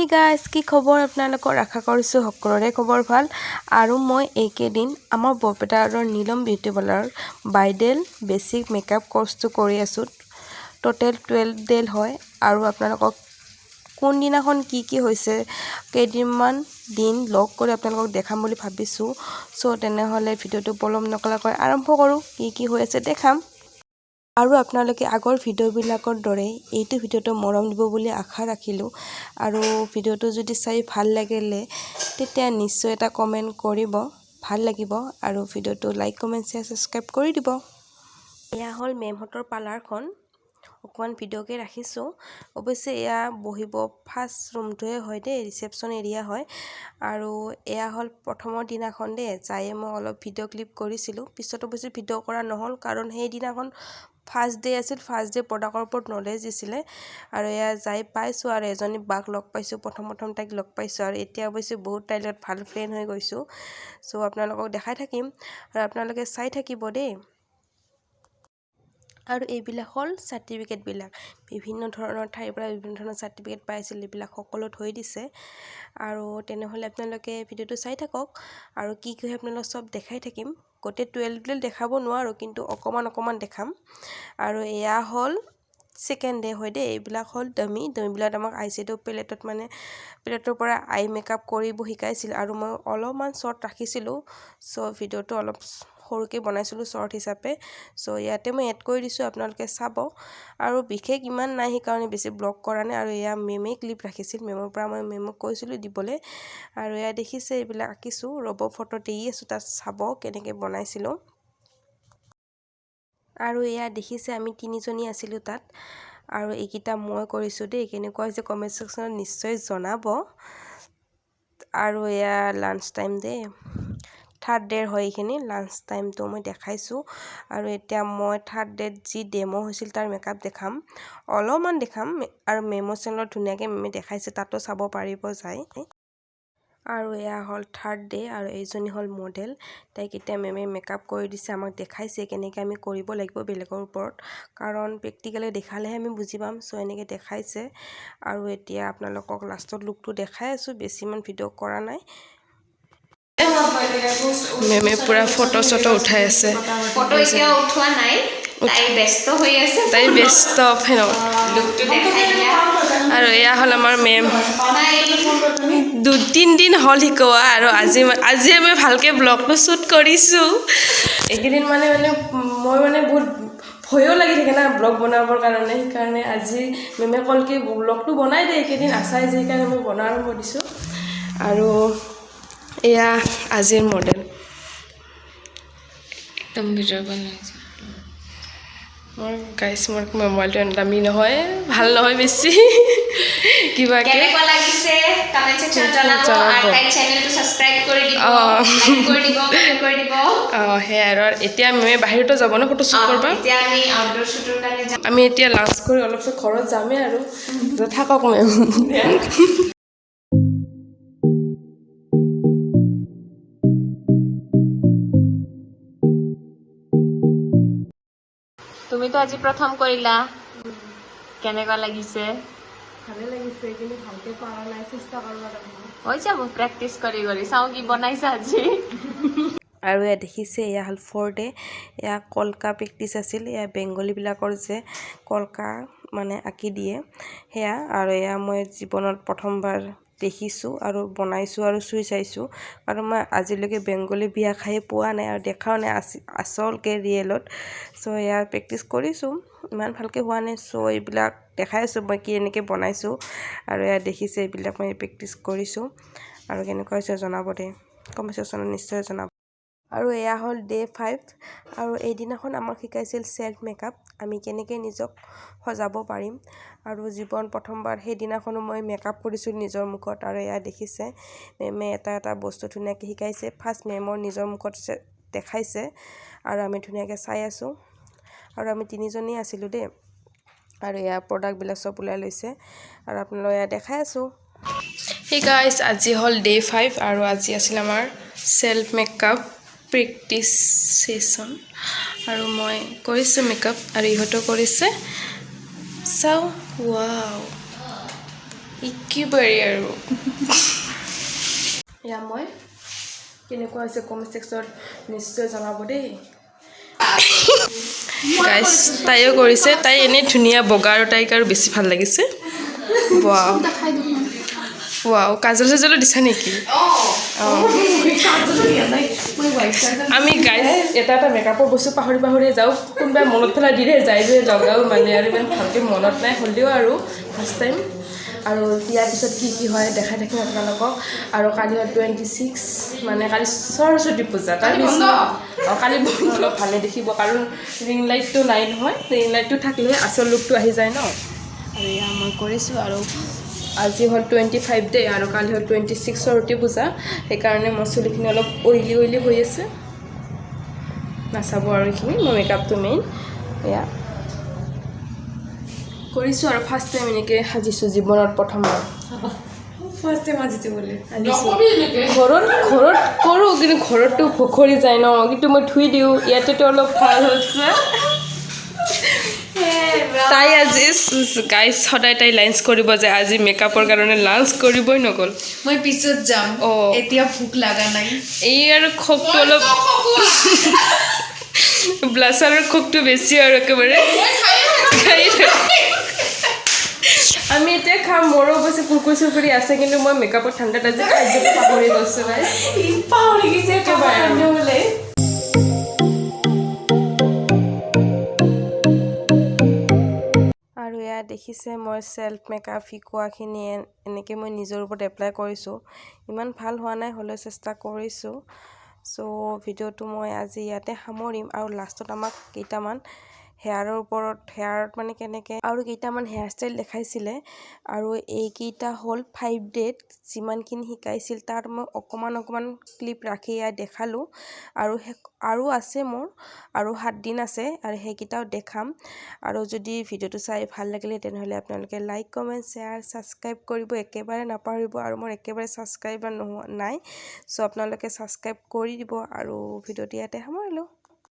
hey guys কি খবৰ আপোনালোকৰ আশা কৰিছো সকলোৰে খবৰ ভাল আৰু মই এইকেদিন আমাৰ বৰপেটাৰ Neelam beauty parlour bridal basic makeup কোৰ্সটো কৰি আছো টোটাল 12 ডেল হয় আৰু আপোনালোকক কোন দিনাখন কি হৈছে কেইদিনমান দিন লগ কৰি আপোনালোকক দেখাম বুলি ভাবিছো সো তেনেহলে ভিডিওটো পলম নকৰাকৈ আৰম্ভ কৰো কি হৈ আছে দেখাম আৰু আপোনালোকে আগৰ ভিডিওবিলাকৰ দৰে এইটো ভিডিওটো মৰম দিব বুলি আশা ৰাখিলো আৰু ভিডিওটো যদি চাই ভাল লাগিলে তেতিয়া নিশ্চয় এটা কমেন্ট কৰিব ভাল লাগিব আৰু ভিডিওটো লাইক কমেন্ট শেয়াৰ সাবস্ক্ৰাইব কৰি দিব এয়া হল মেমহতৰ পাৰ্লাৰখন অকমান ভিডিওকে ৰাখিছো অৱশ্যে এয়া বহিব ফাৰ্ষ্ট ৰুমটোৱে হয় দে ৰিসেপশন এৰিয়া হয় আৰু এয়া হল প্ৰথমৰ দিনাখন দে যাই মই অলপ ভিডিও ক্লিপ কৰিছিলো পিছত অৱশ্যে ভিডিও কৰা নহল কাৰণ সেই দিনাখন ফাৰ্ষ্ট ডে আছিল ফাৰ্ষ্ট ডে প্ৰডাক্টৰ ওপৰত নলেজ দিছিলে আৰু এয়া যাই পাইছো আৰু এজনী বাক লগ পাইছো প্ৰথম তাইক লগ পাইছো আৰু এতিয়া অৱশ্যে বহুত তাইৰ লগত ভাল ফ্ৰেন্ড হৈ গৈছো সো আপোনালোকক দেখাই থাকিম আৰু আপোনালোকে চাই থাকিব দেই আৰু এইবিলাক হল সাৰ্টিফিকেট বিলাক বিভিন্ন ধৰণৰ ঠাইৰ পৰা বিভিন্ন ধৰণৰ সাৰ্টিফিকেট পাইছিল এইবিলাক সকলো থৈ দিছে আৰু তেনেহলে আপোনালোকে ভিডিওটো চাই থাকক আৰু কি হয় আপোনালোক সব দেখাই থাকিম গোটে 12 ডেল দেখাব নোৱাৰো কিন্তু অকমান দেখাম আৰু এয়া হল সেকেন্ড ডে হয় দে এইবিলাক হল ডমিবিলাক আমাক আইশ্যাডো পেলেটৰ পৰা আই মেকআপ কৰিব শিকাইছিল আৰু মই অলপমান শৰ্ট ৰাখিছিলো সো ভিডিওটো অলপ সৰুকে বনাইছিলো শৰ্ট হিচাপে সো ইয়াতে মই এড কৰি দিছো আপোনালোকে চাব আৰু বিশেষ ইমান নাই হি কাৰণে বেছি ব্লগ কৰা নাই আৰু এয়া মেমে ক্লিপ ৰাখিছিল মেমৰ পৰা মই মেমক কৈছিলো দিবলে আৰু এয়া দেখিছে এইবিলাক আকিছো ৰব ফটো দেই আছো তাত চাব কেনেকে বনাইছিলো আৰু এয়া দেখিছে আমি তিনিজনী আছিলো তাত আৰু এইকিটা মই কৰিছো দেই কেনেকুৱা হৈছে কমেন্ট সেকশনত নিশ্চয় জনাব আৰু এয়া লাঞ্চ টাইম দে থাৰ্ড ডে হয় এইখিনি লাঞ্চ টাইমটো মই দেখাইছো আৰু এতিয়া মই থাৰ্ড ডে যি ডেমো হৈছিল তাৰ মেকআপ দেখাম অলপমান দেখাম আৰু মেমো চেনেলত ধুনিয়াকে মেমে দেখাইছে তাতো চাব পাৰিব যায় আৰু এয়া হল থাৰ্ড ডে আৰু এইজনী হল মডেল তাইক এতিয়া মেমে মেকআপ কৰি দিছে আমাক দেখাইছে কেনেকৈ আমি কৰিব লাগিব বেলেগৰ ওপৰত কাৰণ প্ৰেক্টিক্যালি দেখালেহে আমি বুজি পাম সো এনেকৈ দেখাইছে আৰু এতিয়া আপোনালোকক লাষ্টত লুকটো দেখাই আছো বেছি মান ভিডিও কৰা নাই মেমে পুৰা ফটো উঠাই আছে ফটো এতিয়া উঠোৱা নাই তাই ব্যস্ত হৈ আছে তাই ব্যস্ত ফেন লুকটো দেখাই দিয়া আৰু এয়া হল আমাৰ মেম 2-3 দিন হল শিকোৱা আৰু আজি আমি ভালকে ব্লগটো শুট কৰিছো একেদিন মানে মই বহুত ভয়ও লাগি থাকে না ব্লগ বনাবৰ কাৰণে সেইকাৰণে আজি মেমে কল কি ব্লগটো বনাই দে একেদিন আছাই যে কাৰণে মই বনাৰ আৰম্ভ দিছো আৰু এয়া আজিৰ মডেল একদম ভিডিও বনাইছে মোৰ গাইস মোৰ মোবাইলটো দামী নহয় ভাল নহয় বেছি কিবা কেনেকুৱা লাগিছে কমেন্ট সেকশন জনাব আৰু তাই চেনেলটো সাবস্ক্ৰাইব কৰি দিব লাইক কৰি দিব কমেন্ট কৰি দিব হে আৰু এতিয়া আমি বাহিৰতো যাব না ফটো শুট কৰবা এতিয়া আমি আউটডোৰ শুটৰ কাৰণে যাম আমি এতিয়া লাঞ্চ কৰি অলপ ঘৰত যামে আৰু থাকক মেম তুমি তো আজি প্ৰথম কৰিলা কেনেকুৱা লাগিছে ভালে লাগিছে কিন্তু ভালকে পাৰা নাই চেষ্টা কৰিব লাগিব হৈ যাব প্ৰেক্টিস কৰি চাও কি বনাইছা আজি আৰু এয়া দেখিছে এয়া হল 4 ডে এয়া কলকা প্ৰেক্টিস আছিল এয়া বেংগলী বিলাকৰ যে কলকা মানে আঁকি দিয়ে হেয়া আৰু এয়া মই জীৱনত প্ৰথমবাৰ দেখিছো আৰু বনাইছো আৰু চুই চাইছো আৰু মই আজিলৈকে বেংগলী বিয়া খাই পোৱা নাই আৰু দেখাও নাই আসলকে ৰিয়েলত সো এয়া প্ৰেক্টিস কৰিছো ইমান ভালকে হোৱা নাই সো এইবিলাক দেখাইছো মই কি এনেকে বনাইছো আৰু এয়া দেখিছে এইবিলাক মই প্ৰেক্টিস কৰিছো আৰু কেনেকুৱা হৈছে জনাব দে কমেন্ট সেকশনত নিশ্চয় জনাব আৰু এয়া হল ডে 5 আৰু এই দিনাখন আমাক শিকাইছিল সেলফ মেকআপ আমি কেনেকৈ নিজক সজাব পাৰিম আৰু জীৱন প্ৰথমবাৰ সেই দিনাখনো মই মেকআপ কৰিছো নিজৰ মুখত আৰু এয়া দেখিছে মেমে এটা বস্তু ধুনিয়াকৈ শিকাইছে ফাৰ্ষ্ট মেমৰ নিজৰ মুখত দেখাইছে আৰু আমি ধুনিয়াকৈ চাই আছো আৰু আমি তিনিজনী আছিলো দে আৰু এয়া প্ৰডাক্ট বিলাক সব উলাই লৈছে আৰু আপোনালোক এয়া দেখাই আছো হে গাইস আজি হল ডে 5 আৰু আজি আছিল আমাৰ সেলফ মেকআপ প্ৰেক্টিস সেশন আৰু মই কৰিছো মেকআপ আৰু ইহতো কৰিছে চাও ওয়াও একেবাৰে আৰু এয়া মই কেনেকুৱা হৈছে কমেণ্ট ছেকশ্যনত নিশ্চয় জনাব দেই গাইছ তাইও কৰিছে তাই এনেই ধুনীয়া বগা আৰু তাইক আৰু বেছি ভাল লাগিছে ৱাও ৱাও কাজল চাজলো দিছা নেকি আমি গাইজ এটা মেকআপৰ বস্তু পাহৰি যাওঁ কোনোবাই মনত পেলাই দিলে যাই লগাও মানে আৰু ইমান ভালকৈ মনত নাই হ'লেও আৰু ফাৰ্ষ্ট টাইম আৰু ইয়াৰ পিছত কি হয় দেখাই থাকিম আপোনালোকক আৰু কালি হ'ল 26 মানে কালি সৰস্বতী পূজা তাৰপিছত কালি বন্ধ ভালে দেখিব কাৰণ ৰিং লাইটটো নাই নহয় ৰিং লাইটটো থাকিলে আচল লুকটো আহি যায় ন আৰু এয়া মই কৰিছোঁ আৰু আজি হ'ল 25 ডে আৰু কালি হ'ল 26 সৰস্বতী পূজা সেইকাৰণে মোৰ চুলিখিনি অলপ অইলি হৈ আছে নাচাব আৰু এইখিনি মোৰ মেকআপটো মেইন এয়া কৰিছোঁ আৰু ফাৰ্ষ্ট টাইম এনেকৈ সাজিছোঁ জীৱনত প্ৰথমবাৰ ফাৰ্ষ্ট টাইম সাজিছোঁ বুলি ঘৰত কৰোঁ কিন্তু ঘৰততো ভখৰি যায় ন কিন্তু মই ধুই দিওঁ ইয়াতেতো অলপ ভাল হৈছে তাই আজি গাইজ সদায় তাই লাঞ্চ কৰিব যে আজি মেকআপৰ কাৰণে লাঞ্চ কৰিবই নগ'ল মই পিছত যাম এতিয়া ভোক লগা নাই এই আৰু খোকটো অলপ ব্লাছাৰৰ খোকটো বেছি আৰু একেবাৰে আমি এতিয়া খাম মোৰো অৱশ্যে কুৰকুৰি চুৰকুৰি আছে কিন্তু মই মেকআপৰ ঠাণ্ডাত আজি পাহৰি গৈছোঁ আৰু এয়া দেখিছে মই চেল্ফ মেকআপ শিকোৱাখিনি এনেকৈ মই নিজৰ ওপৰত এপ্লাই কৰিছোঁ ইমান ভাল হোৱা নাই হ'লেও চেষ্টা কৰিছোঁ চ' ভিডিঅ'টো মই আজি ইয়াতে সামৰিম আৰু লাষ্টত আমাক কেইটামান হেয়াৰত মানে কেনেকৈ আৰু কেইটামান হেয়াৰ ষ্টাইল দেখাইছিলে আৰু এইকেইটা হ'ল 5 ডেত যিমানখিনি শিকাইছিল তাত মই অকণমান ক্লিপ ৰাখি ইয়াত দেখালোঁ আৰু আছে মোৰ আৰু 7 দিন আছে আৰু সেইকেইটাও দেখাম আৰু যদি ভিডিঅ'টো চাই ভাল লাগিলে তেনেহ'লে আপোনালোকে লাইক কমেণ্ট শ্বেয়াৰ ছাবস্ক্ৰাইব কৰিব একেবাৰে নাপাহৰিব আৰু মোৰ একেবাৰে ছাবস্ক্ৰাইবাৰ নাই চ' আপোনালোকে ছাবস্ক্ৰাইব কৰি দিব আৰু ভিডিঅ'টো ইয়াতে সামৰিলোঁ